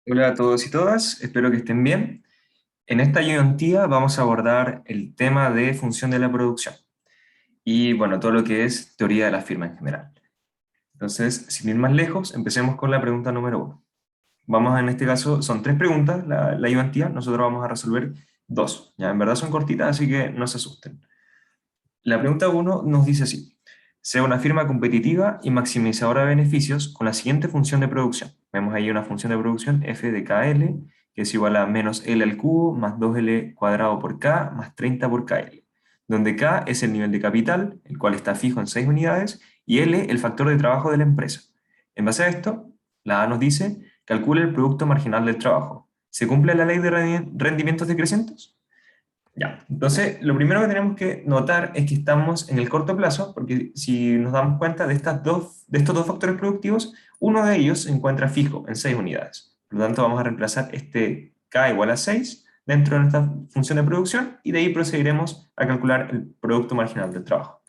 Hola a todos y todas, espero que estén bien. En esta ayudantía vamos a abordar el tema de función de la producción y bueno, todo lo que es teoría de la firma en general. Entonces, sin ir más lejos, empecemos con la pregunta número uno. Vamos en este caso, son tres preguntas, la ayudantía, nosotros vamos a resolver dos. Ya, en verdad son cortitas, así que no se asusten. La pregunta uno nos dice así: sea una firma competitiva y maximizadora de beneficios con la siguiente función de producción. Vemos ahí una función de producción f de kl, que es igual a menos L al cubo más 2L cuadrado por K más 30 por KL, donde K es el nivel de capital, el cual está fijo en 6 unidades, y L el factor de trabajo de la empresa. En base a esto, la A nos dice: calcule el producto marginal del trabajo. ¿Se cumple la ley de rendimientos decrecientes? Ya, entonces lo primero que tenemos que notar es que estamos en el corto plazo, porque si nos damos cuenta de estos dos factores productivos, uno de ellos se encuentra fijo en 6 unidades. Por lo tanto, vamos a reemplazar este K igual a 6 dentro de nuestra función de producción y de ahí procederemos a calcular el producto marginal del trabajo.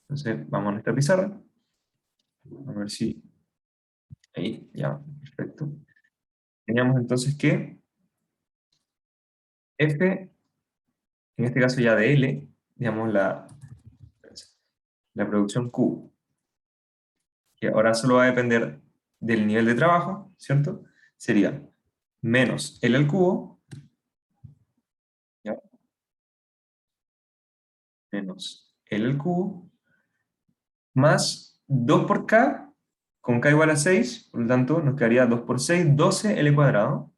Entonces, vamos a nuestra pizarra. A ver si... Ahí, ya, perfecto. Teníamos entonces que F, en este caso ya de L, digamos la producción Q, que ahora solo va a depender del nivel de trabajo, ¿cierto? Sería menos L al cubo, ¿ya? Menos L al cubo, más 2 por K, con K igual a 6, por lo tanto nos quedaría 2 por 6, 12 L cuadrado,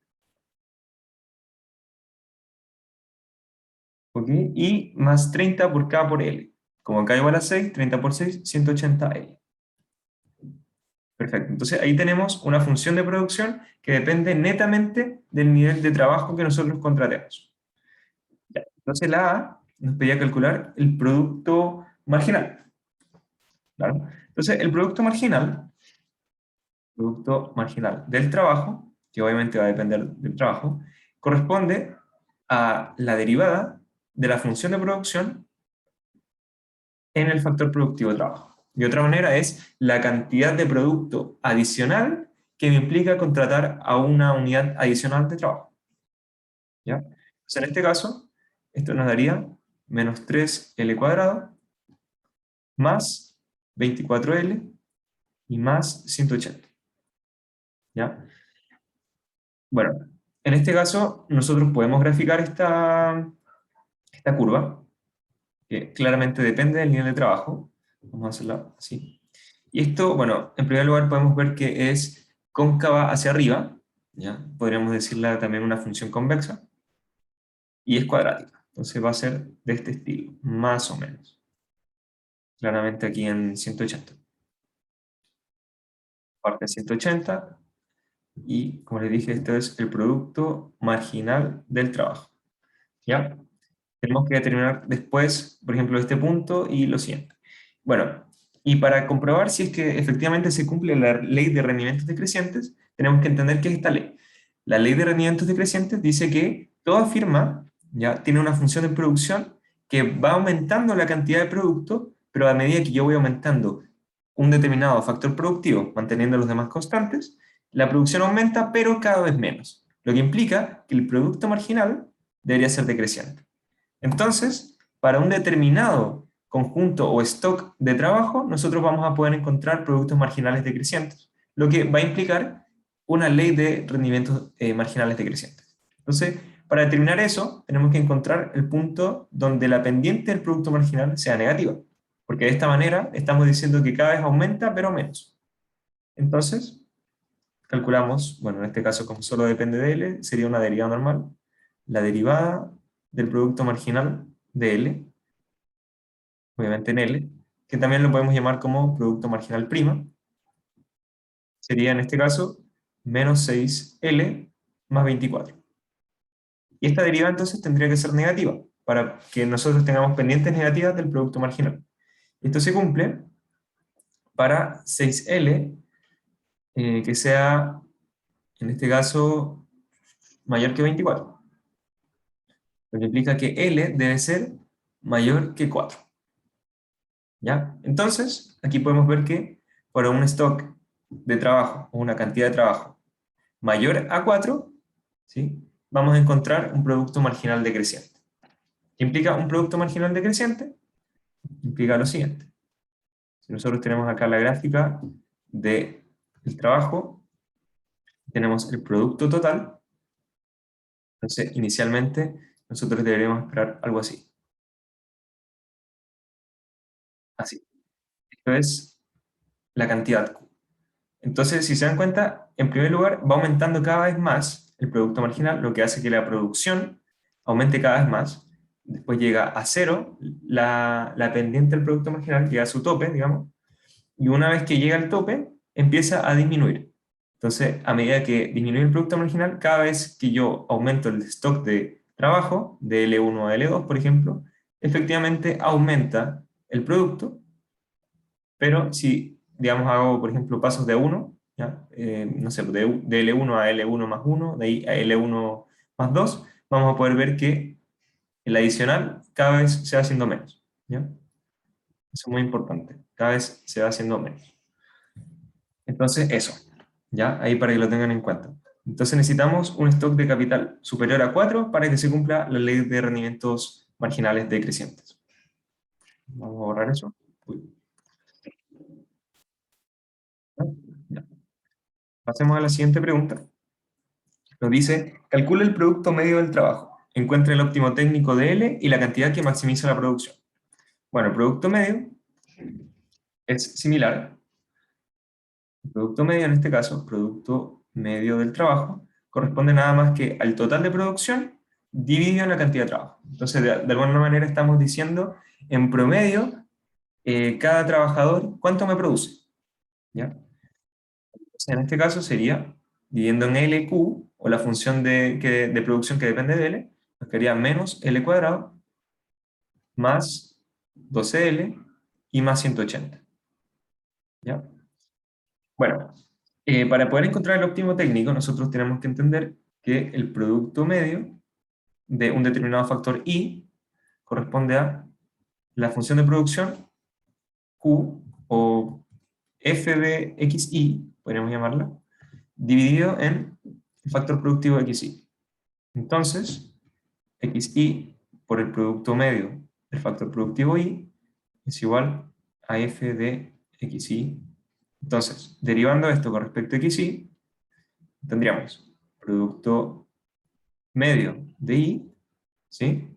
¿ok? Y más 30 por K por L. Como K igual a 6, 30 por 6, 180 L. Perfecto. Entonces ahí tenemos una función de producción que depende netamente del nivel de trabajo que nosotros contratemos. Ya. Entonces la A nos pedía calcular el producto marginal. ¿Claro? Entonces el producto marginal del trabajo, que obviamente va a depender del trabajo, corresponde a la derivada de la función de producción en el factor productivo de trabajo. De otra manera es la cantidad de producto adicional que me implica contratar a una unidad adicional de trabajo. ¿Ya? Entonces en este caso, esto nos daría menos 3L cuadrado más 24L y más 180. ¿Ya? Bueno, en este caso nosotros podemos graficar esta curva, que claramente depende del nivel de trabajo. Vamos a hacerla así. Y esto, bueno, en primer lugar podemos ver que es cóncava hacia arriba, ¿ya? Podríamos decirla también una función convexa, y es cuadrática. Entonces va a ser de este estilo, más o menos. Claramente aquí en 180. Parte 180, y como les dije, esto es el producto marginal del trabajo. ¿Ya? Tenemos que determinar después, por ejemplo, este punto y lo siguiente. Bueno, y para comprobar si es que efectivamente se cumple la ley de rendimientos decrecientes, tenemos que entender qué es esta ley. La ley de rendimientos decrecientes dice que toda firma ya tiene una función de producción que va aumentando la cantidad de producto, pero a medida que yo voy aumentando un determinado factor productivo, manteniendo los demás constantes, la producción aumenta, pero cada vez menos, lo que implica que el producto marginal debería ser decreciente. Entonces, para un determinado conjunto o stock de trabajo, nosotros vamos a poder encontrar productos marginales decrecientes, lo que va a implicar una ley de rendimientos marginales decrecientes. Entonces, para determinar eso, tenemos que encontrar el punto donde la pendiente del producto marginal sea negativa, porque de esta manera estamos diciendo que cada vez aumenta, pero menos. Entonces, calculamos, bueno, en este caso como solo depende de L, sería una derivada normal, la derivada del producto marginal de L, obviamente en L, que también lo podemos llamar como producto marginal prima, sería en este caso menos 6L más 24. Y esta derivada entonces tendría que ser negativa, para que nosotros tengamos pendientes negativas del producto marginal. Esto se cumple para 6L, que sea, en este caso, mayor que 24. Lo que implica que L debe ser mayor que 4. ¿Ya? Entonces, aquí podemos ver que para un stock de trabajo o una cantidad de trabajo mayor a 4, ¿sí? Vamos a encontrar un producto marginal decreciente. ¿Qué implica un producto marginal decreciente? Implica lo siguiente. Si nosotros tenemos acá la gráfica del trabajo, tenemos el producto total, entonces inicialmente nosotros deberíamos esperar algo así. Así. Esto es la cantidad Q. Entonces, si se dan cuenta, en primer lugar va aumentando cada vez más el producto marginal, lo que hace que la producción aumente cada vez más. Después llega a cero, la pendiente del producto marginal llega a su tope, digamos, y una vez que llega al tope, empieza a disminuir. Entonces, a medida que disminuye el producto marginal, cada vez que yo aumento el stock de trabajo, de L1 a L2, por ejemplo, efectivamente aumenta el producto, pero si, digamos, hago, por ejemplo, pasos de 1, ¿ya? No sé, de L1 a L1 más 1, de ahí a L1 más 2, vamos a poder ver que el adicional cada vez se va haciendo menos, ¿ya? Eso es muy importante, cada vez se va haciendo menos. Entonces, eso, ¿ya? Ahí para que lo tengan en cuenta. Entonces necesitamos un stock de capital superior a 4 para que se cumpla la ley de rendimientos marginales decrecientes. Vamos a borrar eso. Uy, ya. Pasemos a la siguiente pregunta. Nos dice, calcula el producto medio del trabajo. Encuentra el óptimo técnico de L y la cantidad que maximiza la producción. Bueno, el producto medio es similar. El producto medio, en este caso, producto medio del trabajo, corresponde nada más que al total de producción dividido en la cantidad de trabajo. Entonces, de alguna manera estamos diciendo, en promedio, cada trabajador, ¿cuánto me produce? ¿Ya? Entonces, en este caso sería, dividiendo en LQ, o la función de producción que depende de L, nos quedaría menos L cuadrado, más 12L, y más 180. ¿Ya? Bueno, para poder encontrar el óptimo técnico, nosotros tenemos que entender que el producto medio de un determinado factor I corresponde a la función de producción Q, o f de xi, podríamos llamarla, dividido en el factor productivo xi. Entonces, xi por el producto medio del factor productivo i es igual a f de xi. Entonces, derivando esto con respecto a xi, tendríamos producto medio de i, ¿sí?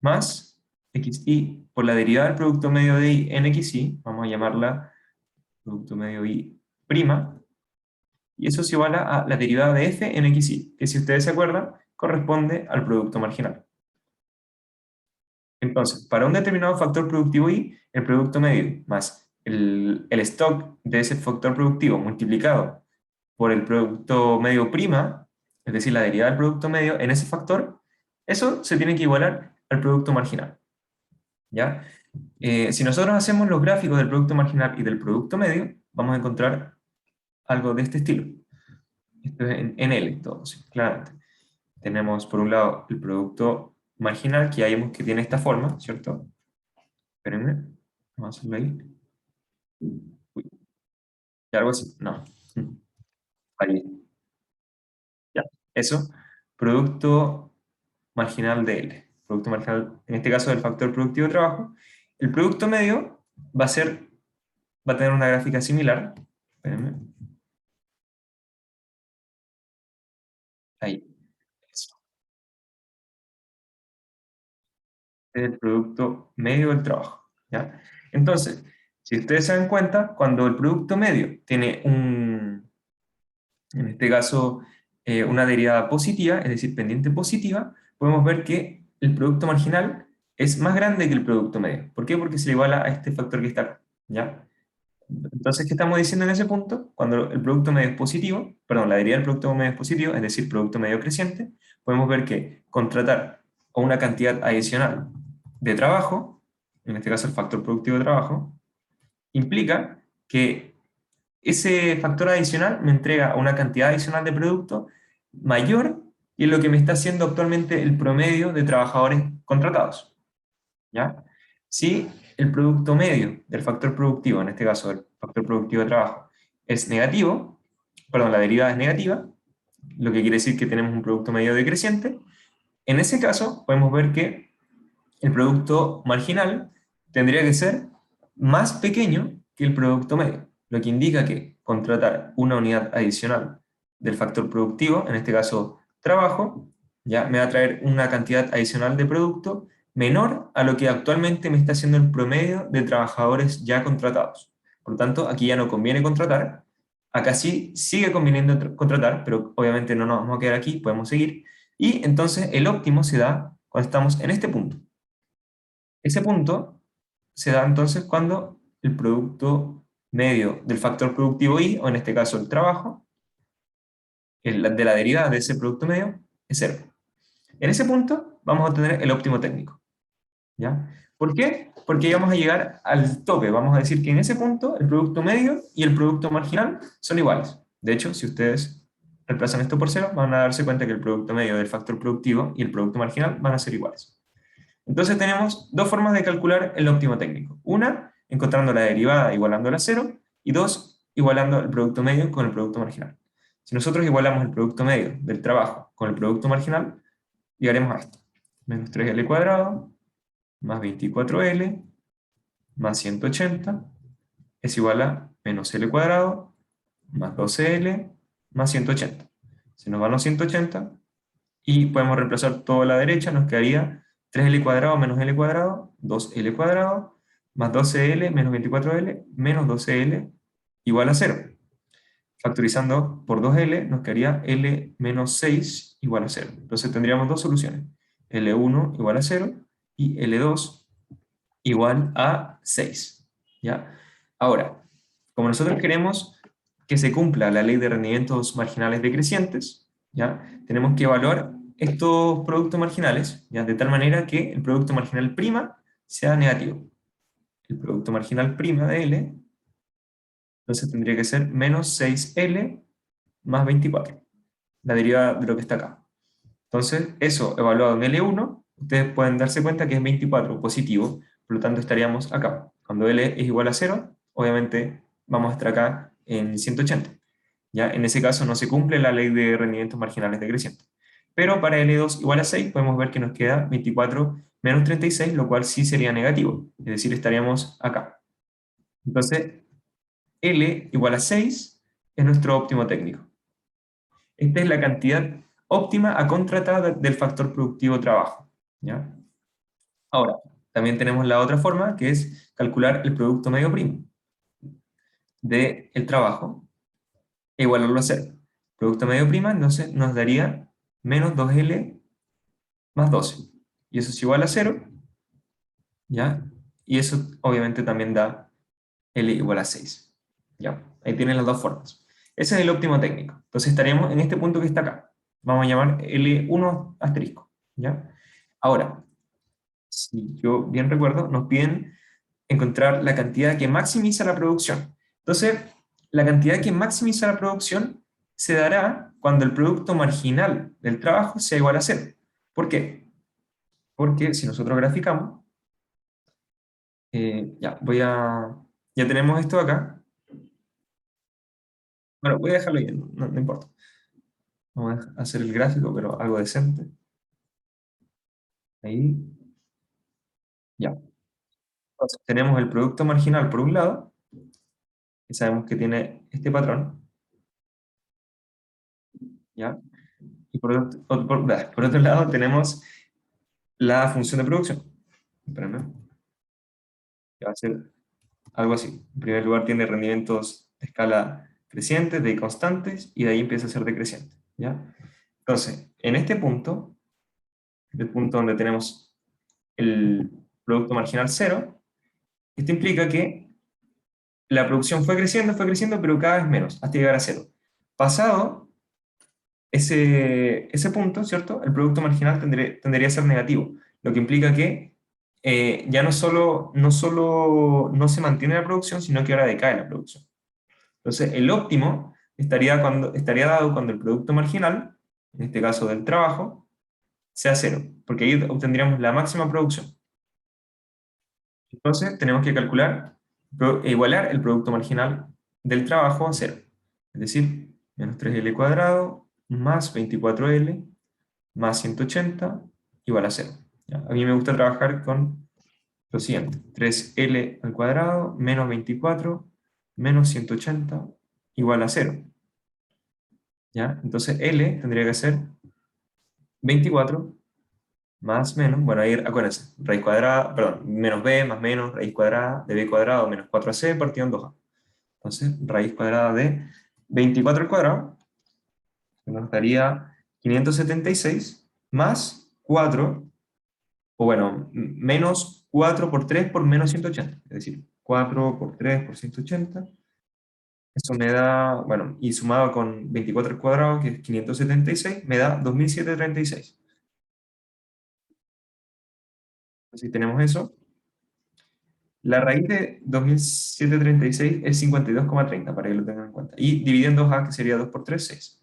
Más xi por la derivada del producto medio de i en xi, vamos a llamarla producto medio i prima, y eso es igual a la derivada de f en xi, que si ustedes se acuerdan, corresponde al producto marginal. Entonces, para un determinado factor productivo i, el producto medio más el stock de ese factor productivo multiplicado por el producto medio prima, es decir, la derivada del producto medio en ese factor, eso se tiene que igualar al producto marginal. ¿Ya? Si nosotros hacemos los gráficos del producto marginal y del producto medio, vamos a encontrar algo de este estilo. Esto es en L, todo, sí, claramente. Tenemos por un lado el producto marginal, que ya vimos que tiene esta forma, ¿cierto? Espérenme, vamos a hacerlo ahí. Uy, ¿y algo así? No. Ahí. Ya, eso. Producto marginal de L. Producto marginal, en este caso, del factor productivo de trabajo. El producto medio va a tener una gráfica similar. Espérenme. Ahí. Eso. Es el producto medio del trabajo, ¿ya? Entonces, si ustedes se dan cuenta, cuando el producto medio tiene en este caso, una derivada positiva, es decir, pendiente positiva, podemos ver que el producto marginal es más grande que el producto medio. ¿Por qué? Porque se le iguala a este factor que está acá, ¿ya? Entonces, ¿qué estamos diciendo en ese punto? Cuando el producto medio es positivo, perdón, la derivada del producto medio es positivo, es decir, producto medio creciente, podemos ver que contratar a una cantidad adicional de trabajo, en este caso el factor productivo de trabajo, implica que ese factor adicional me entrega una cantidad adicional de producto mayor que lo que me está haciendo actualmente el promedio de trabajadores contratados, ¿ya? Si el producto medio del factor productivo, en este caso el factor productivo de trabajo, es negativo, perdón, la derivada es negativa, lo que quiere decir que tenemos un producto medio decreciente. En ese caso, podemos ver que el producto marginal tendría que ser más pequeño que el producto medio, lo que indica que contratar una unidad adicional del factor productivo, en este caso trabajo, ya me va a traer una cantidad adicional de producto menor a lo que actualmente me está haciendo el promedio de trabajadores ya contratados. Por lo tanto, aquí ya no conviene contratar, acá sí sigue conveniendo contratar, pero obviamente no nos vamos a quedar aquí, podemos seguir, y entonces el óptimo se da cuando estamos en este punto. Ese punto se da entonces cuando el producto medio del factor productivo I, o en este caso el trabajo, de la derivada de ese producto medio, es cero. En ese punto vamos a obtener el óptimo técnico. ¿Ya? ¿Por qué? Porque vamos a llegar al tope. Vamos a decir que en ese punto el producto medio y el producto marginal son iguales. De hecho, si ustedes reemplazan esto por cero, van a darse cuenta que el producto medio del factor productivo y el producto marginal van a ser iguales. Entonces tenemos dos formas de calcular el óptimo técnico. Una, encontrando la derivada igualándola a cero, y dos, igualando el producto medio con el producto marginal. Si nosotros igualamos el producto medio del trabajo con el producto marginal, llegaremos a esto. Menos 3L cuadrado, más 24L, más 180, es igual a menos L cuadrado, más 12L, más 180. Se nos van los 180, y podemos reemplazar toda la derecha, nos quedaría 3L cuadrado menos L cuadrado, 2L cuadrado, más 12L menos 24L, menos 12L, igual a 0. Factorizando por 2L nos quedaría L menos 6 igual a 0. Entonces tendríamos dos soluciones, L1 igual a 0 y L2 igual a 6. ¿Ya? Ahora, como nosotros queremos que se cumpla la ley de rendimientos marginales decrecientes, ¿ya? Tenemos que evaluar estos productos marginales, ¿ya? De tal manera que el producto marginal prima sea negativo. El producto marginal prima de L, entonces tendría que ser menos 6L más 24, la derivada de lo que está acá. Entonces, eso evaluado en L1, ustedes pueden darse cuenta que es 24 positivo, por lo tanto estaríamos acá. Cuando L es igual a 0, obviamente vamos a estar acá en 180. ¿Ya? En ese caso no se cumple la ley de rendimientos marginales decrecientes. Pero para L2 igual a 6 podemos ver que nos queda 24 menos 36, lo cual sí sería negativo, es decir, estaríamos acá. Entonces, L igual a 6 es nuestro óptimo técnico. Esta es la cantidad óptima a contratar del factor productivo trabajo. ¿Ya? Ahora, también tenemos la otra forma, que es calcular el producto medio primo del trabajo e igualarlo a cero. Producto medio prima, entonces nos daría menos 2L más 12. Y eso es igual a 0, ¿ya? Y eso obviamente también da L igual a 6. ¿Ya? Ahí tienen las dos formas. Ese es el óptimo técnico. Entonces estaríamos en este punto que está acá. Vamos a llamar L1 asterisco. ¿Ya? Ahora, si yo bien recuerdo, nos piden encontrar la cantidad que maximiza la producción. Entonces, la cantidad que maximiza la producción se dará cuando el producto marginal del trabajo sea igual a cero. ¿Por qué? Porque si nosotros graficamos, ya tenemos esto acá. Bueno, voy a dejarlo ahí, no importa. Vamos a hacer el gráfico, pero algo decente. Ahí, ya. Entonces, tenemos el producto marginal por un lado, que sabemos que tiene este patrón, ¿ya? Y por otro lado tenemos la función de producción. Espérenme, que va a ser algo así. En primer lugar tiene rendimientos de escala creciente, de constantes, y de ahí empieza a ser decreciente. ¿Ya? Entonces, en este punto, el punto donde tenemos el producto marginal cero, esto implica que la producción fue creciendo, pero cada vez menos, hasta llegar a cero. Pasado ese punto, ¿cierto? El producto marginal tendería a ser negativo, lo que implica que ya no solo no se mantiene la producción, sino que ahora decae la producción. Entonces, el óptimo estaría dado cuando el producto marginal, en este caso del trabajo, sea cero, porque ahí obtendríamos la máxima producción. Entonces, tenemos que calcular e igualar el producto marginal del trabajo a cero. Es decir, menos 3L cuadrado más 24L más 180 igual a 0. ¿Ya? A mí me gusta trabajar con lo siguiente. 3L al cuadrado menos 24 menos 180 igual a 0. ¿Ya? Entonces L tendría que ser 24 más menos, bueno, ahí acuérdense, raíz cuadrada, perdón, menos b más menos raíz cuadrada de b cuadrado menos 4ac partido en 2a. Entonces, raíz cuadrada de 24 al cuadrado nos daría 576 más 4, o bueno, menos 4 por 3 por menos 180. Es decir, 4 por 3 por 180. Eso me da, bueno, y sumado con 24 al cuadrado, que es 576, me da 2736. Así tenemos eso. La raíz de 2736 es 52,30, para que lo tengan en cuenta. Y dividido en 2a, que sería 2 por 3, 6.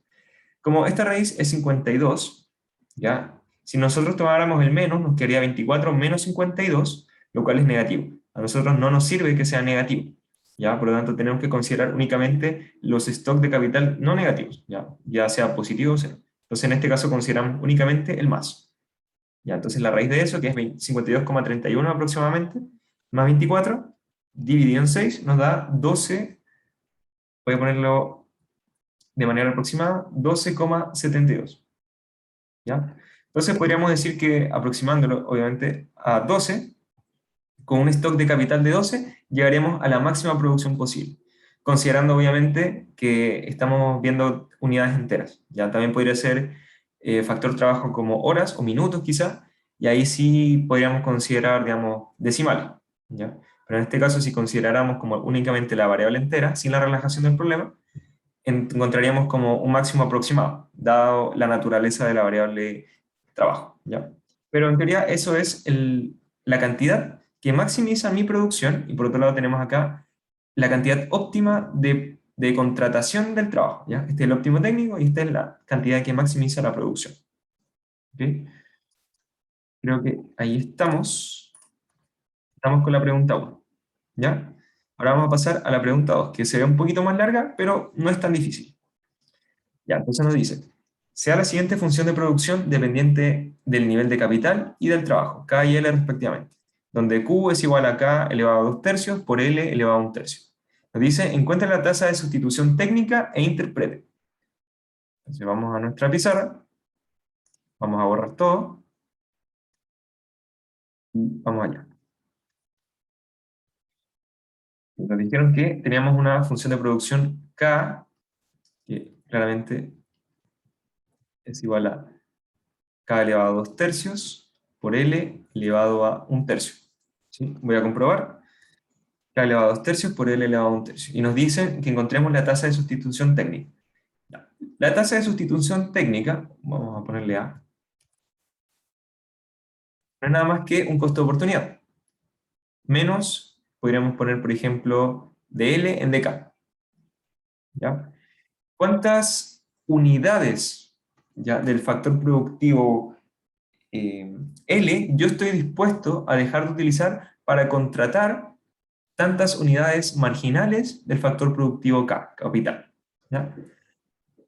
Como esta raíz es 52, ¿ya? Si nosotros tomáramos el menos, nos quedaría 24 menos 52, lo cual es negativo. A nosotros no nos sirve que sea negativo, ¿ya? Por lo tanto, tenemos que considerar únicamente los stocks de capital no negativos, ya sea positivo o cero. Entonces, en este caso, consideramos únicamente el más. ¿Ya? Entonces, la raíz de eso, que es 52,31 aproximadamente, más 24, dividido en 6, nos da 12, voy a ponerlo de manera aproximada, 12,72. ¿Ya? Entonces podríamos decir que aproximándolo, obviamente, a 12, con un stock de capital de 12, llegaremos a la máxima producción posible, considerando obviamente que estamos viendo unidades enteras. Ya también podría ser factor trabajo como horas o minutos quizá, y ahí sí podríamos considerar, digamos, decimales. ¿Ya? Pero en este caso, si consideráramos como únicamente la variable entera, sin la relajación del problema, encontraríamos como un máximo aproximado, dado la naturaleza de la variable trabajo, ¿ya? Pero en teoría eso es la cantidad que maximiza mi producción, y por otro lado tenemos acá la cantidad óptima de contratación del trabajo, ¿ya? Este es el óptimo técnico y esta es la cantidad que maximiza la producción. ¿Ok? Creo que ahí estamos. Estamos con la pregunta 1, ¿ya? Ahora vamos a pasar a la pregunta 2, que se ve un poquito más larga, pero no es tan difícil. Ya, entonces nos dice, sea la siguiente función de producción dependiente del nivel de capital y del trabajo, K y L respectivamente, donde Q es igual a K elevado a 2 tercios por L elevado a 1 tercio. Nos dice, encuentra la tasa de sustitución técnica e interprete. Entonces vamos a nuestra pizarra, vamos a borrar todo, y vamos allá. Nos dijeron que teníamos una función de producción K, que claramente es igual a K elevado a 2 tercios por L elevado a 1 tercio. ¿Sí? Voy a comprobar. K elevado a 2 tercios por L elevado a 1 tercio. Y nos dicen que encontremos la tasa de sustitución técnica. La tasa de sustitución técnica, vamos a ponerle A, no es nada más que un costo de oportunidad. Menos, podríamos poner, por ejemplo, dL en dK. ¿Ya? ¿Cuántas unidades, ya, del factor productivo L yo estoy dispuesto a dejar de utilizar para contratar tantas unidades marginales del factor productivo K, capital? ¿Ya?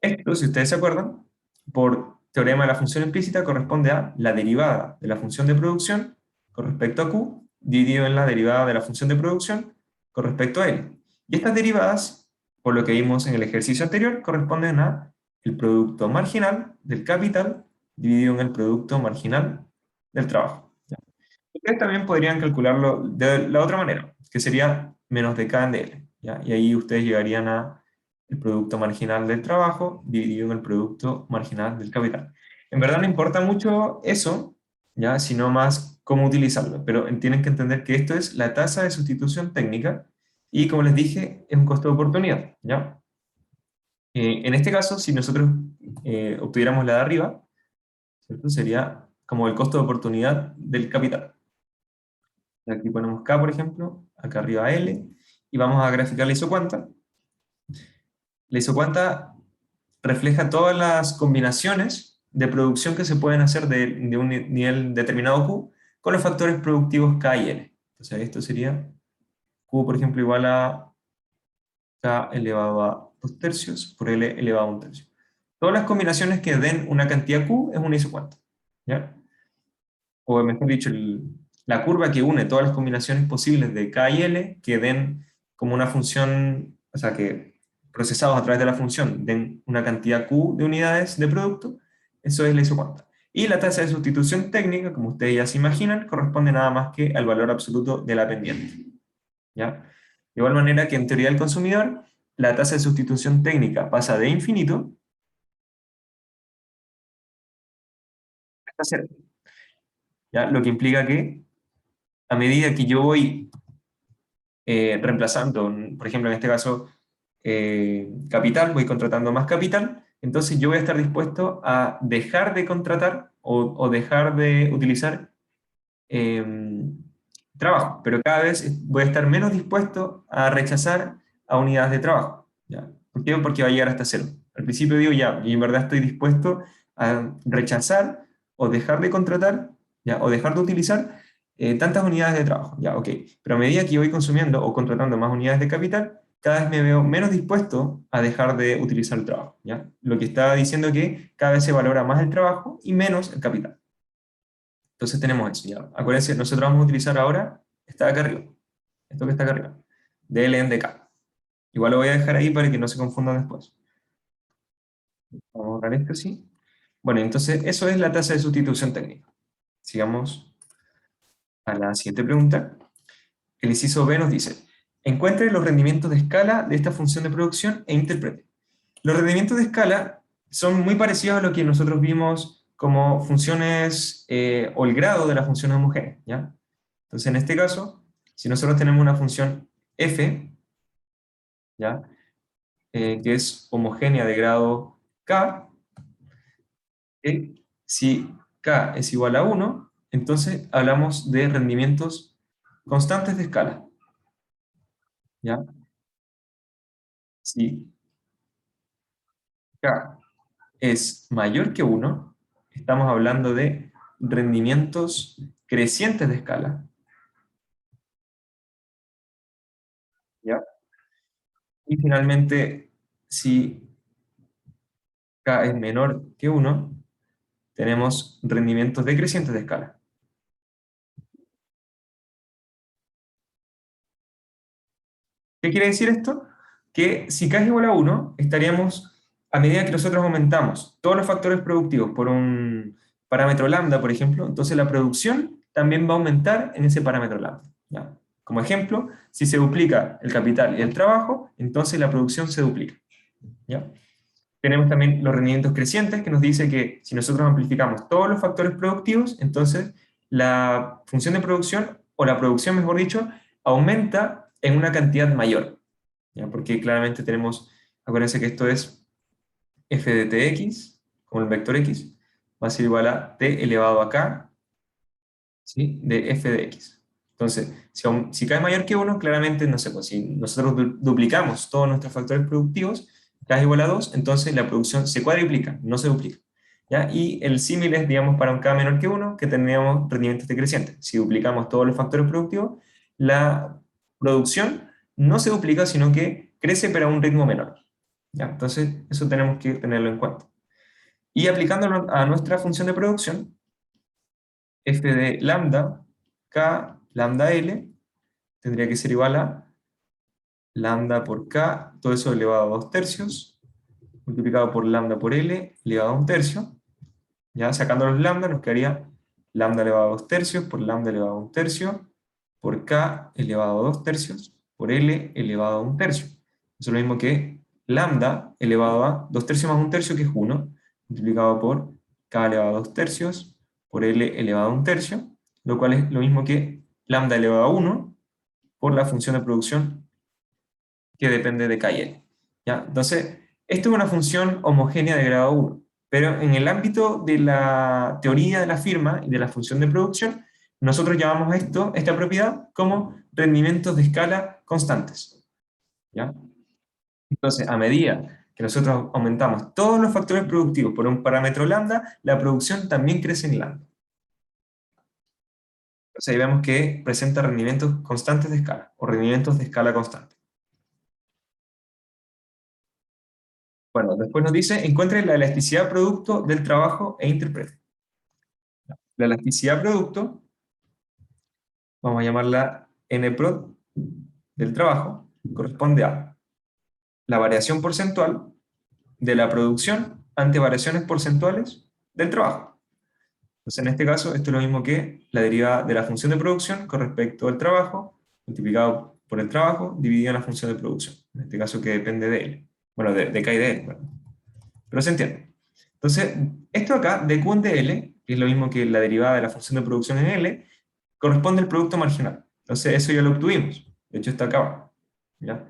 Esto, si ustedes se acuerdan, por teorema de la función implícita, corresponde a la derivada de la función de producción con respecto a Q, dividido en la derivada de la función de producción con respecto a L. Y estas derivadas, por lo que vimos en el ejercicio anterior, corresponden a el producto marginal del capital dividido en el producto marginal del trabajo. ¿Ya? Ustedes también podrían calcularlo de la otra manera, que sería menos de K en DL. ¿Ya? Y ahí ustedes llegarían a el producto marginal del trabajo dividido en el producto marginal del capital. En verdad no importa mucho eso, ¿ya? Sino más cómo utilizarlo, pero tienen que entender que esto es la tasa de sustitución técnica y, como les dije, es un costo de oportunidad, ¿ya? En este caso, si nosotros obtuviéramos la de arriba, ¿cierto? Sería como el costo de oportunidad del capital. Aquí ponemos K, por ejemplo, acá arriba L, y vamos a graficar la isocuanta. La isocuanta refleja todas las combinaciones de producción que se pueden hacer de un nivel determinado Q con los factores productivos K y L. Entonces esto sería Q, por ejemplo, igual a K elevado a 2 tercios por L elevado a 1 tercio. todas las combinaciones que den una cantidad Q es una isocuanta, ¿ya? O mejor dicho, la curva que une todas las combinaciones posibles de K y L que den como una función, o sea, que procesados a través de la función den una cantidad Q de unidades de producto, eso es la isocuanta. Y la tasa de sustitución técnica, como ustedes ya se imaginan, corresponde nada más que al valor absoluto de la pendiente, ¿ya? De igual manera que en teoría del consumidor, la tasa de sustitución técnica pasa de infinito hasta cero, ¿ya? Lo que implica que a medida que yo voy reemplazando, por ejemplo, en este caso, capital, voy contratando más capital, entonces yo voy a estar dispuesto a dejar de contratar o dejar de utilizar eh, trabajo, pero cada vez voy a estar menos dispuesto a rechazar a unidades de trabajo, ¿ya? ¿Por qué? Porque va a llegar hasta cero. Al principio digo ya, y en verdad estoy dispuesto a rechazar o dejar de contratar, ¿ya? O dejar de utilizar tantas unidades de trabajo, ya, ok. Pero a medida que voy consumiendo o contratando más unidades de capital, cada vez me veo menos dispuesto a dejar de utilizar el trabajo, ¿ya? Lo que está diciendo que cada vez se valora más el trabajo y menos el capital. Entonces tenemos eso, ya. Acuérdense, nosotros vamos a utilizar ahora, está acá arriba, esto que está acá arriba, DLN de K. Igual lo voy a dejar ahí para que no se confundan después. Vamos a borrar esto, sí. Bueno, entonces eso es la tasa de sustitución técnica. Sigamos a la siguiente pregunta. El inciso B nos dice, encuentre los rendimientos de escala de esta función de producción e interprete. Los rendimientos de escala son muy parecidos a lo que nosotros vimos como funciones o el grado de las funciones homogéneas, ¿ya? Entonces, en este caso, si nosotros tenemos una función f, ¿ya? Que es homogénea de grado k, si k es igual a 1, entonces hablamos de rendimientos constantes de escala, ¿ya? Si k es mayor que 1, estamos hablando de rendimientos crecientes de escala, ¿ya? Y finalmente, si k es menor que 1, tenemos rendimientos decrecientes de escala. ¿Qué quiere decir esto? Que si k es igual a 1, estaríamos, a medida que nosotros aumentamos todos los factores productivos por un parámetro lambda, por ejemplo, entonces la producción también va a aumentar en ese parámetro lambda, ¿ya? Como ejemplo, si se duplica el capital y el trabajo, entonces la producción se duplica, ¿ya? Tenemos también los rendimientos crecientes, que nos dice que si nosotros amplificamos todos los factores productivos, entonces la función de producción, o la producción, mejor dicho, aumenta en una cantidad mayor, ¿ya? Porque claramente tenemos, acuérdense que esto es f de tx, como el vector x, va a ser igual a t elevado a k, ¿sí? De f de x. Entonces, si k es mayor que 1, claramente, no sé, pues si nosotros duplicamos todos nuestros factores productivos, k es igual a 2, entonces la producción se cuadriplica, no se duplica, ¿ya? Y el símil es, digamos, para un k menor que 1, que tendríamos rendimientos decrecientes. Si duplicamos todos los factores productivos, la producción no se duplica, sino que crece, pero a un ritmo menor, ¿ya? Entonces, eso tenemos que tenerlo en cuenta. Y aplicándolo a nuestra función de producción, f de lambda, k lambda L, tendría que ser igual a lambda por k, todo eso elevado a 2 tercios, multiplicado por lambda por L, elevado a 1 tercio. Ya sacando los lambda nos quedaría lambda elevado a 2 tercios por lambda elevado a 1 tercio, por k elevado a 2 tercios, por L elevado a 1 tercio. Eso es lo mismo que lambda elevado a 2 tercios más 1 tercio, que es 1, multiplicado por k elevado a 2 tercios, por L elevado a 1 tercio, lo cual es lo mismo que lambda elevado a 1 por la función de producción que depende de k y l, ¿ya? Entonces, esto es una función homogénea de grado 1, pero en el ámbito de la teoría de la firma y de la función de producción, nosotros llamamos esta propiedad como rendimientos de escala constantes, ¿ya? Entonces, a medida que nosotros aumentamos todos los factores productivos por un parámetro lambda, la producción también crece en lambda. Entonces ahí vemos que presenta rendimientos constantes de escala, o rendimientos de escala constante. Bueno, después nos dice, encuentre la elasticidad producto del trabajo e interprete. La elasticidad producto, vamos a llamarla NPROD del trabajo, corresponde a la variación porcentual de la producción ante variaciones porcentuales del trabajo. Entonces, en este caso, esto es lo mismo que la derivada de la función de producción con respecto al trabajo, multiplicado por el trabajo, dividido en la función de producción. En este caso, que depende de L. Bueno, de K y de L. Bueno. Pero se entiende. Entonces, esto acá, de Q en dl, que es lo mismo que la derivada de la función de producción en L, corresponde al producto marginal. Entonces, eso ya lo obtuvimos. De hecho, está acá abajo. ¿Ya?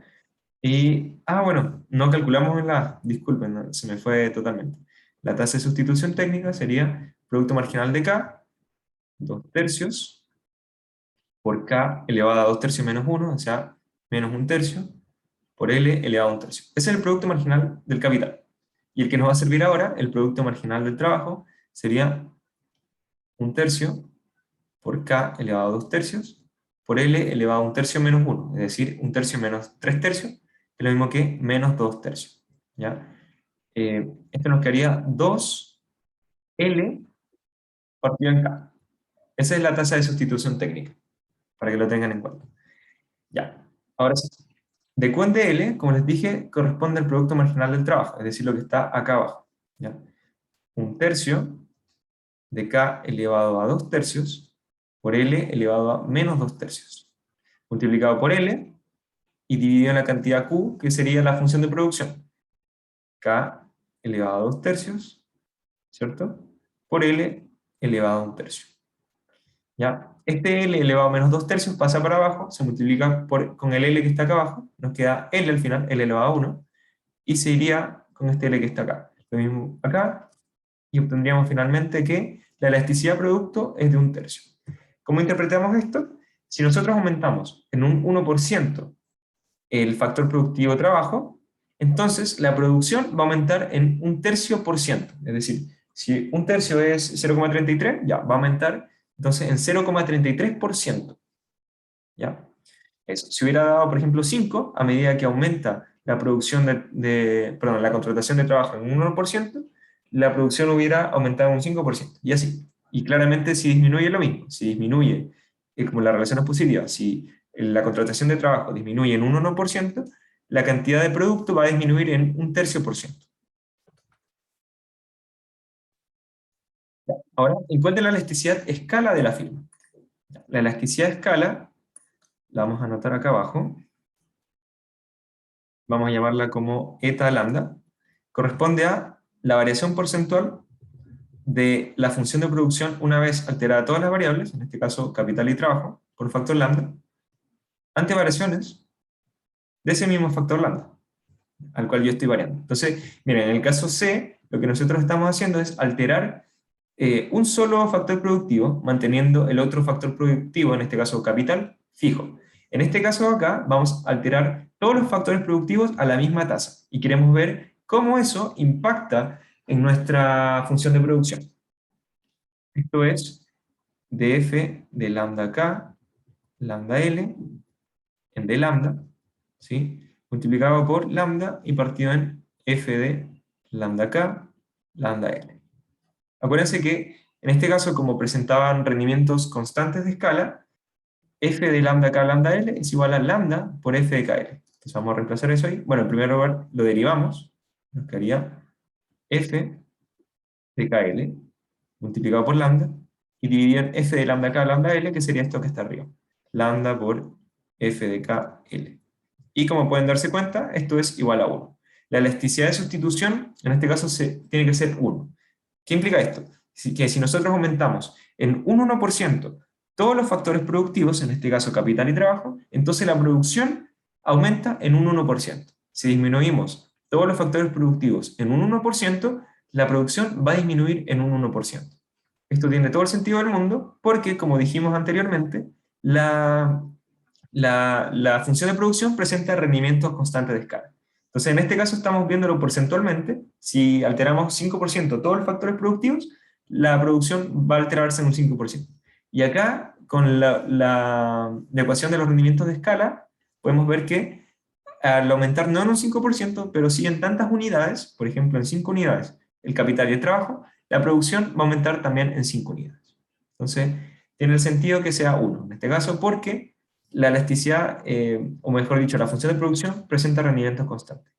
Y, bueno, no calculamos en la, disculpen, no, se me fue totalmente. La tasa de sustitución técnica sería producto marginal de K, 2 tercios, por K elevado a 2 tercios menos 1, o sea, menos 1 tercio, por L elevado a 1 tercio. Ese es el producto marginal del capital. Y el que nos va a servir ahora, el producto marginal del trabajo, sería 1 tercio por K elevado a 2 tercios, por L elevado a 1 tercio menos 1, es decir, 1 tercio menos 3 tercios, es lo mismo que menos 2 tercios. ¿Ya? Esto nos quedaría 2L partido en K. Esa es la tasa de sustitución técnica, para que lo tengan en cuenta. Ya, ahora sí. De Q en dl, como les dije, corresponde al producto marginal del trabajo, es decir, lo que está acá abajo. ¿Ya? 1 tercio de K elevado a 2 tercios por L elevado a menos 2 tercios, multiplicado por L y dividido en la cantidad Q, que sería la función de producción. K elevado a 2 tercios, ¿cierto? Por L elevado a 1 tercio. ¿Ya? Este L elevado a menos 2 tercios pasa para abajo, se multiplica con el L que está acá abajo, nos queda L al final, L elevado a 1, y se iría con este L que está acá. Lo mismo acá, y obtendríamos finalmente que la elasticidad producto es de 1 tercio. ¿Cómo interpretamos esto? Si nosotros aumentamos en un 1% el factor productivo trabajo, entonces la producción va a aumentar en 1 tercio por ciento. Es decir, si 1 tercio es 0,33, ya, va a aumentar entonces en 0,33%. ¿Ya? Eso. Si hubiera dado, por ejemplo, 5, a medida que aumenta la producción perdón, la contratación de trabajo en un 1%, la producción hubiera aumentado un 5%, y así. Y claramente si disminuye lo mismo, si disminuye, como la relación es positiva, si la contratación de trabajo disminuye en un 1%, la cantidad de producto va a disminuir en 1 tercio por ciento. Ahora, encuentre la elasticidad escala de la firma. La elasticidad escala, la vamos a anotar acá abajo, vamos a llamarla como eta lambda, corresponde a la variación porcentual de la función de producción una vez alteradas todas las variables, en este caso capital y trabajo, por factor lambda, ante variaciones de ese mismo factor lambda, al cual yo estoy variando. Entonces, miren, en el caso C, lo que nosotros estamos haciendo es alterar un solo factor productivo, manteniendo el otro factor productivo, en este caso capital, fijo. En este caso acá vamos a alterar todos los factores productivos a la misma tasa, y queremos ver cómo eso impacta en nuestra función de producción. Esto es df de lambda k, lambda l, en d lambda, ¿sí? Multiplicado por lambda y partido en f de lambda k, lambda l. Acuérdense que en este caso, como presentaban rendimientos constantes de escala, f de lambda k lambda l es igual a lambda por f de kl. Entonces vamos a reemplazar eso ahí. Bueno, en primer lugar lo derivamos, nos quedaría f de kl multiplicado por lambda, y dividir en f de lambda k lambda l, que sería esto que está arriba. Lambda por f de k l. Y como pueden darse cuenta, esto es igual a 1. La elasticidad de sustitución, en este caso, tiene que ser 1. ¿Qué implica esto? Que si nosotros aumentamos en un 1% todos los factores productivos, en este caso capital y trabajo, entonces la producción aumenta en un 1%. Si disminuimos todos los factores productivos en un 1%, la producción va a disminuir en un 1%. Esto tiene todo el sentido del mundo porque, como dijimos anteriormente, la función de producción presenta rendimientos constantes de escala. Entonces, en este caso estamos viéndolo porcentualmente. Si alteramos 5% todos los factores productivos, la producción va a alterarse en un 5%. Y acá, con la ecuación de los rendimientos de escala, podemos ver que al aumentar no en un 5%, pero sí en tantas unidades, por ejemplo en 5 unidades, el capital y el trabajo, la producción va a aumentar también en 5 unidades. Entonces, tiene el sentido que sea 1, en este caso porque la elasticidad, o mejor dicho, la función de producción presenta rendimientos constantes.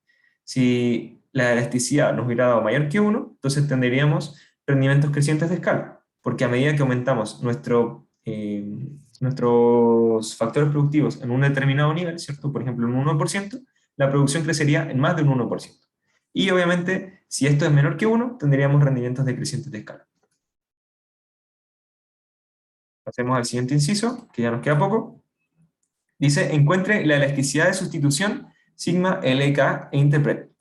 Si la elasticidad nos hubiera dado mayor que 1, entonces tendríamos rendimientos crecientes de escala, porque a medida que aumentamos nuestros factores productivos en un determinado nivel, ¿cierto? Por ejemplo, en un 1%, la producción crecería en más de un 1%. Y obviamente, si esto es menor que 1, tendríamos rendimientos decrecientes de escala. Pasemos al siguiente inciso, que ya nos queda poco. Dice, encuentre la elasticidad de sustitución sigma LK e interprete.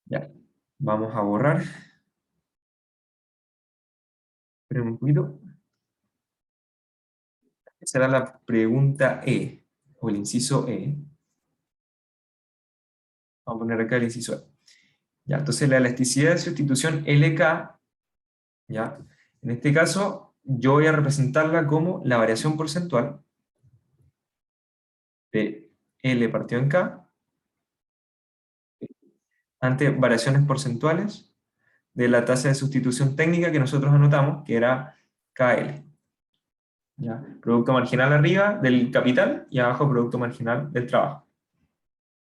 Ya, vamos a borrar. Esperen un poquito. Esa era la pregunta E, o el inciso E. Vamos a poner acá el inciso E. Ya, entonces la elasticidad de sustitución LK, ya, en este caso yo voy a representarla como la variación porcentual de L partido en K ante variaciones porcentuales de la tasa de sustitución técnica que nosotros anotamos, que era KL. ¿Ya? Producto marginal arriba del capital y abajo producto marginal del trabajo.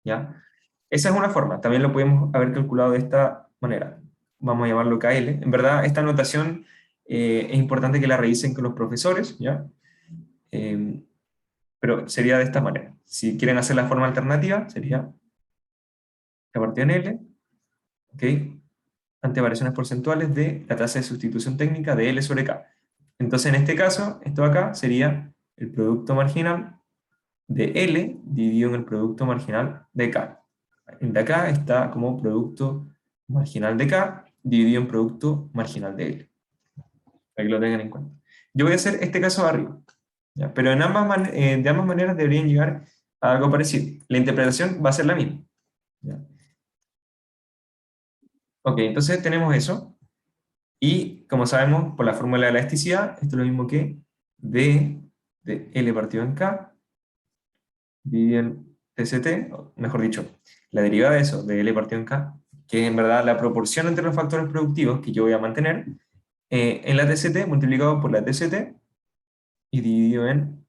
¿Ya? Esa es una forma, también lo podemos haber calculado de esta manera. Vamos a llamarlo KL. En verdad, esta notación es importante que la revisen con los profesores, ¿ya? Eh, pero sería de esta manera. Si quieren hacer la forma alternativa, sería K partido en L, ¿ok? Ante variaciones porcentuales de la tasa de sustitución técnica de L sobre K. Entonces, en este caso, esto de acá sería el producto marginal de L dividido en el producto marginal de K. El de acá está como producto marginal de K dividido en producto marginal de L. Para que lo tengan en cuenta. Yo voy a hacer este caso de arriba, ¿ya? Pero de ambas maneras deberían llegar a algo parecido. La interpretación va a ser la misma, ¿ya? Ok, entonces tenemos eso. Y como sabemos, por la fórmula de la elasticidad, esto es lo mismo que D de L partido en K dividido en TCT, o mejor dicho, la derivada de eso, de L partido en K, que es en verdad la proporción entre los factores productivos que yo voy a mantener, en la TCT multiplicado por la TCT y dividido en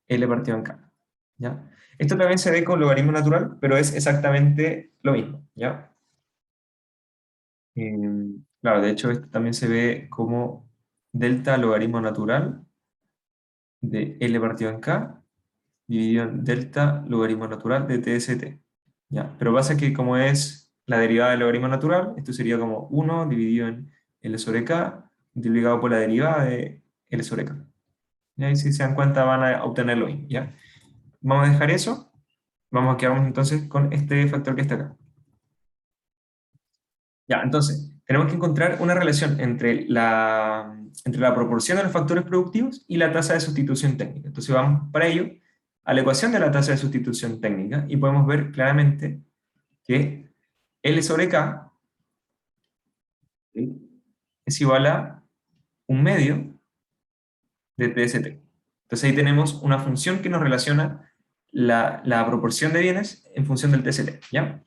L partido en K. ¿Ya? Esto también se ve con logaritmo natural, pero es exactamente lo mismo, ¿ya? Claro, de hecho esto también se ve como delta logaritmo natural de L partido en K dividido en delta logaritmo natural de TST. ¿Ya? Pero pasa que como es la derivada del logaritmo natural, esto sería como 1 dividido en L sobre K multiplicado por la derivada de L sobre K. ¿Ya? Y si se dan cuenta van a obtener lo mismo, ¿ya? Vamos a dejar eso. Vamos a quedarnos entonces con este factor que está acá. Ya, entonces, tenemos que encontrar una relación entre la proporción de los factores productivos y la tasa de sustitución técnica. Entonces vamos para ello a la ecuación de la tasa de sustitución técnica y podemos ver claramente que L sobre K, ¿sí?, es igual a un medio de TST. Entonces ahí tenemos una función que nos relaciona la proporción de bienes en función del TST, ¿ya?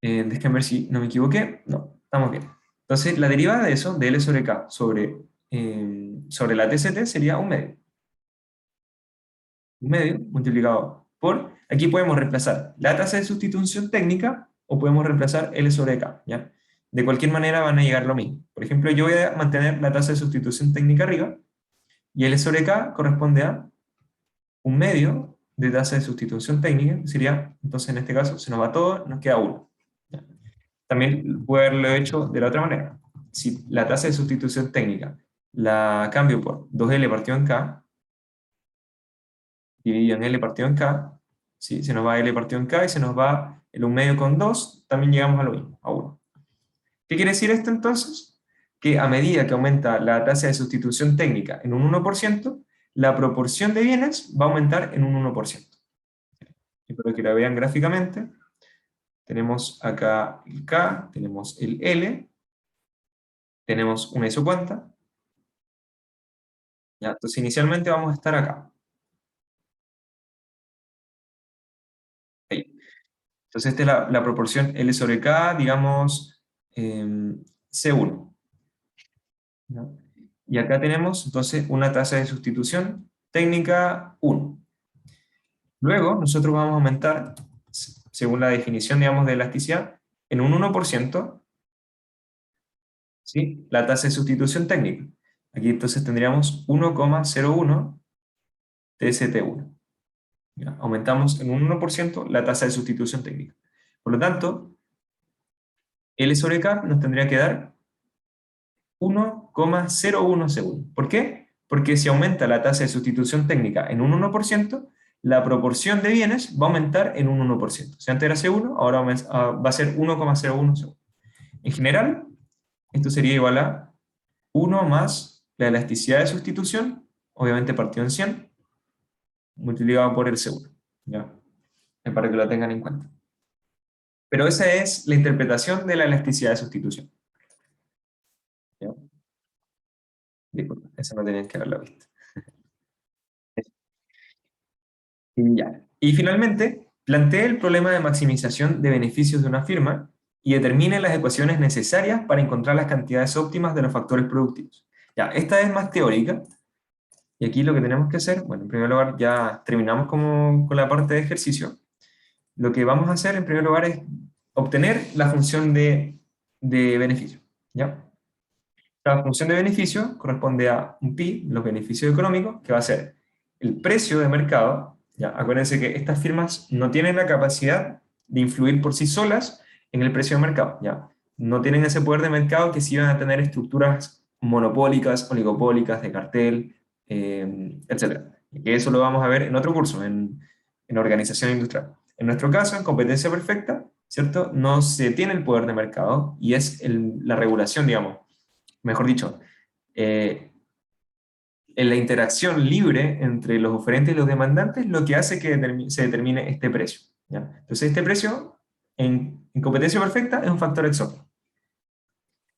Déjenme ver si no me equivoqué. No, estamos bien. Entonces, la derivada de eso, de L sobre K sobre la TCT, sería un medio. Un medio multiplicado por... Aquí podemos reemplazar la tasa de sustitución técnica o podemos reemplazar L sobre K, ¿ya? De cualquier manera van a llegar lo mismo. Por ejemplo, yo voy a mantener la tasa de sustitución técnica arriba y L sobre K corresponde a un medio de tasa de sustitución técnica, que sería, entonces en este caso, se nos va todo, nos queda 1. También puedo haberlo hecho de la otra manera. Si la tasa de sustitución técnica la cambio por 2L partido en K, dividido en L partido en K, ¿sí? Se nos va L partido en K y se nos va el 1 medio con 2, también llegamos a lo mismo, a 1. ¿Qué quiere decir esto entonces? Que a medida que aumenta la tasa de sustitución técnica en un 1%, la proporción de bienes va a aumentar en un 1%. Espero que la vean gráficamente. Tenemos acá el K, tenemos el L, tenemos una isocuanta. ¿Ya? Entonces inicialmente vamos a estar acá. Entonces esta es la proporción L sobre K, digamos, C1. ¿No? Y acá tenemos entonces una tasa de sustitución técnica 1. Luego nosotros vamos a aumentar, según la definición, digamos, de elasticidad, en un 1%, ¿sí?, la tasa de sustitución técnica. Aquí entonces tendríamos 1,01 TST1. ¿Ya? Aumentamos en un 1% la tasa de sustitución técnica. Por lo tanto, L sobre K nos tendría que dar 1,01 segundos. ¿Por qué? Porque si aumenta la tasa de sustitución técnica en un 1%, la proporción de bienes va a aumentar en un 1%. Si antes era C1, ahora va a ser 1,01 segundos. En general, esto sería igual a 1 más la elasticidad de sustitución, obviamente partido en 100, multiplicado por el segundo. ¿Ya? Para que lo tengan en cuenta. Pero esa es la interpretación de la elasticidad de sustitución. ¿Ya? Disculpa, esa no tenían que haberla visto. Ya. Y finalmente, plantee el problema de maximización de beneficios de una firma y determine las ecuaciones necesarias para encontrar las cantidades óptimas de los factores productivos. Ya, esta es más teórica, y aquí lo que tenemos que hacer, bueno, en primer lugar ya terminamos con la parte de ejercicio. Lo que vamos a hacer en primer lugar es obtener la función de beneficio. ¿Ya? La función de beneficio corresponde a un pi, los beneficios económicos, que va a ser el precio de mercado. ¿Ya? Acuérdense que estas firmas no tienen la capacidad de influir por sí solas en el precio de mercado. ¿Ya? No tienen ese poder de mercado que sí van a tener estructuras monopólicas, oligopólicas, de cartel, etc. Y que eso lo vamos a ver en otro curso, en organización industrial. En nuestro caso, en competencia perfecta, ¿cierto? No se tiene el poder de mercado y es la regulación, digamos, mejor dicho, en la interacción libre entre los oferentes y los demandantes, lo que hace que se determine este precio. ¿Ya? Entonces, este precio, en competencia perfecta, es un factor exógeno.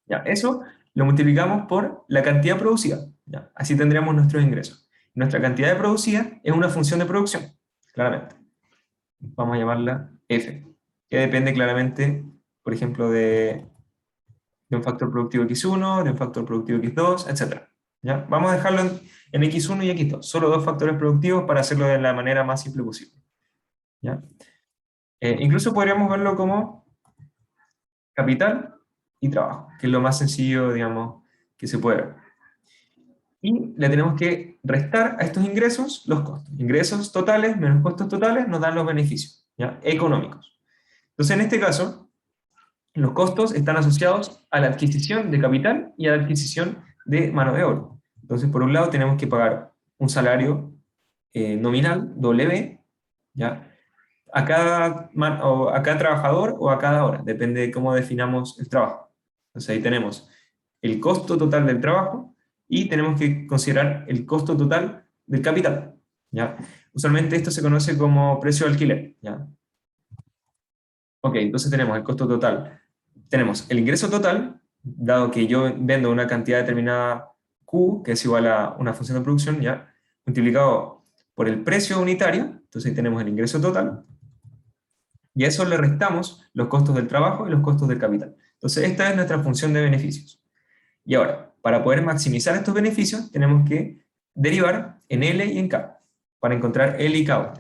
¿Ya? Eso lo multiplicamos por la cantidad producida. ¿Ya? Así tendríamos nuestros ingresos. Nuestra cantidad de producida es una función de producción, claramente. Vamos a llamarla F, que depende claramente, por ejemplo, de un factor productivo X1, de un factor productivo X2, etc. ¿Ya? Vamos a dejarlo en X1 y X2, solo dos factores productivos para hacerlo de la manera más simple posible. ¿Ya? Incluso podríamos verlo como capital y trabajo, que es lo más sencillo, digamos, que se puede ver. Y le tenemos que restar a estos ingresos los costos. Ingresos totales menos costos totales nos dan los beneficios, ¿ya?, económicos. Entonces, en este caso, los costos están asociados a la adquisición de capital y a la adquisición de mano de obra. Entonces, por un lado, tenemos que pagar un salario nominal, W, ¿ya?, a cada trabajador o a cada hora, depende de cómo definamos el trabajo. Entonces, ahí tenemos el costo total del trabajo y tenemos que considerar el costo total del capital, ¿ya? Usualmente esto se conoce como precio de alquiler, ¿ya? Ok, entonces tenemos el costo total. Tenemos el ingreso total, dado que yo vendo una cantidad determinada Q, que es igual a una función de producción, ¿ya?, multiplicado por el precio unitario. Entonces ahí tenemos el ingreso total, y a eso le restamos los costos del trabajo y los costos del capital. Entonces esta es nuestra función de beneficios. Y ahora, para poder maximizar estos beneficios, tenemos que derivar en L y en K, para encontrar L y K.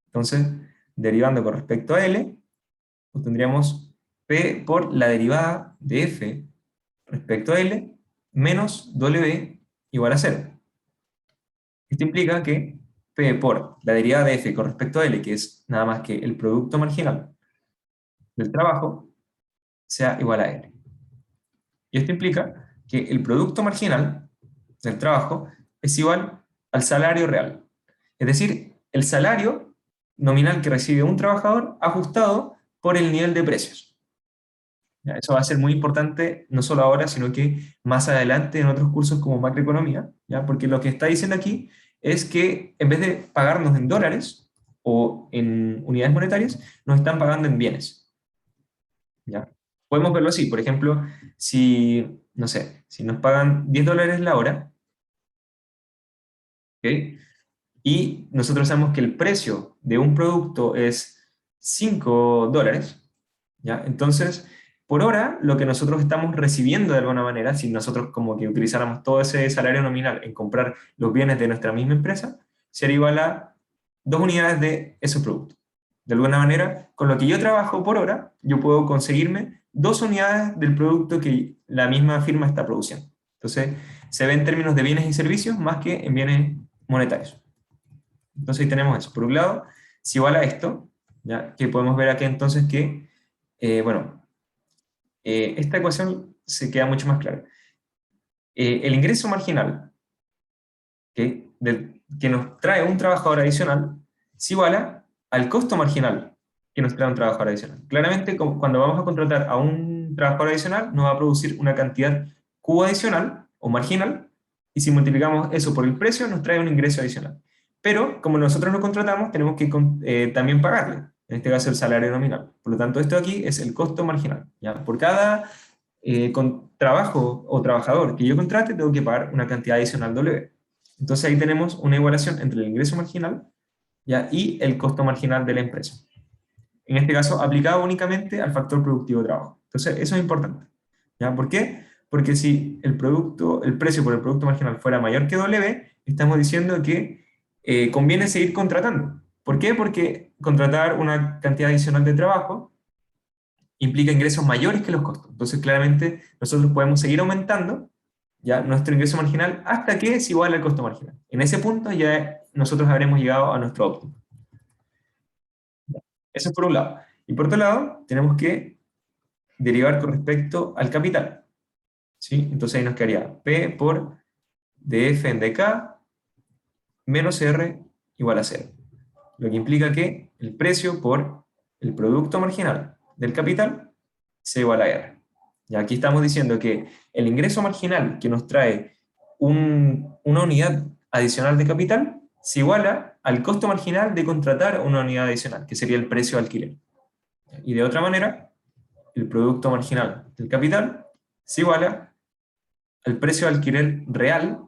Entonces, derivando con respecto a L, obtendríamos P por la derivada de F respecto a L menos W igual a 0. Esto implica que P por la derivada de F con respecto a L, que es nada más que el producto marginal del trabajo, sea igual a L. Y esto implica que el producto marginal del trabajo es igual al salario real. Es decir, el salario nominal que recibe un trabajador ajustado por el nivel de precios. ¿Ya? Eso va a ser muy importante, no solo ahora, sino que más adelante en otros cursos como macroeconomía, ¿ya? Porque lo que está diciendo aquí es que en vez de pagarnos en dólares o en unidades monetarias, nos están pagando en bienes. ¿Ya? Podemos verlo así, por ejemplo, si, no sé, si nos pagan $10 la hora, ¿ok?, y nosotros sabemos que el precio de un producto es $5, ¿ya? Entonces, por hora, lo que nosotros estamos recibiendo de alguna manera, si nosotros como que utilizáramos todo ese salario nominal en comprar los bienes de nuestra misma empresa, sería igual a 2 unidades de esos productos. De alguna manera, con lo que yo trabajo por hora, yo puedo conseguirme 2 unidades del producto que la misma firma está produciendo. Entonces, se ve en términos de bienes y servicios más que en bienes monetarios. Entonces, ahí tenemos eso. Por un lado, si igual a esto, ¿ya? Que podemos ver aquí entonces que, bueno, esta ecuación se queda mucho más clara. El ingreso marginal que nos trae un trabajador adicional se iguala al costo marginal que nos trae un trabajador adicional. Claramente, cuando vamos a contratar a un trabajador adicional, nos va a producir una cantidad Q adicional o marginal, y si multiplicamos eso por el precio, nos trae un ingreso adicional. Pero, como nosotros lo contratamos, tenemos que también pagarle, en este caso el salario nominal. Por lo tanto, esto aquí es el costo marginal, ¿ya? Por cada con trabajo o trabajador que yo contrate, tengo que pagar una cantidad adicional W. Entonces ahí tenemos una igualación entre el ingreso marginal, ¿ya? Y el costo marginal de la empresa. En este caso, aplicado únicamente al factor productivo de trabajo. Entonces, eso es importante, ¿ya? ¿Por qué? Porque si el precio por el producto marginal fuera mayor que W, estamos diciendo que conviene seguir contratando. ¿Por qué? Porque contratar una cantidad adicional de trabajo implica ingresos mayores que los costos. Entonces, claramente, nosotros podemos seguir aumentando ya nuestro ingreso marginal hasta que es igual al costo marginal. En ese punto ya nosotros habremos llegado a nuestro óptimo. Eso es por un lado. Y por otro lado, tenemos que derivar con respecto al capital, ¿sí? Entonces ahí nos quedaría P por dF en dK menos R igual a 0. Lo que implica que el precio por el producto marginal del capital sea igual a R. Y aquí estamos diciendo que el ingreso marginal que nos trae una unidad adicional de capital se iguala al costo marginal de contratar una unidad adicional, que sería el precio de alquiler. Y de otra manera, el producto marginal del capital se iguala al precio de alquiler real,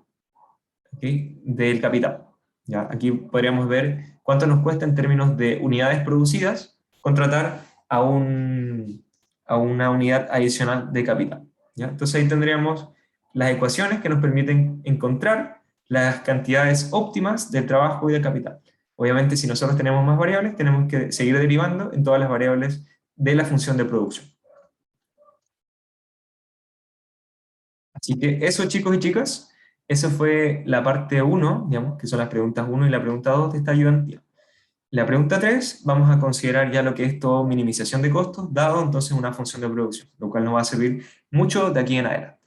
¿okay?, del capital. ¿Ya? Aquí podríamos ver cuánto nos cuesta en términos de unidades producidas contratar a una unidad adicional de capital, ¿ya? Entonces ahí tendríamos las ecuaciones que nos permiten encontrar las cantidades óptimas de trabajo y de capital. Obviamente, si nosotros tenemos más variables, tenemos que seguir derivando en todas las variables de la función de producción. Así que eso, chicos y chicas, eso fue la parte uno, digamos, que son las preguntas 1 y la pregunta 2 de esta ayudantía. La pregunta 3 vamos a considerar ya lo que es todo minimización de costos, dado entonces una función de producción, lo cual nos va a servir mucho de aquí en adelante.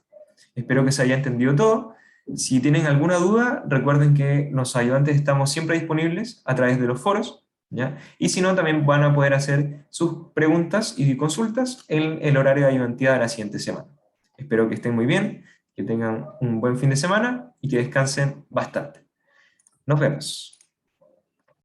Espero que se haya entendido todo. Si tienen alguna duda, recuerden que los ayudantes estamos siempre disponibles a través de los foros, ¿ya? Y si no, también van a poder hacer sus preguntas y consultas en el horario de ayudantía de la siguiente semana. Espero que estén muy bien, que tengan un buen fin de semana y que descansen bastante. Nos vemos.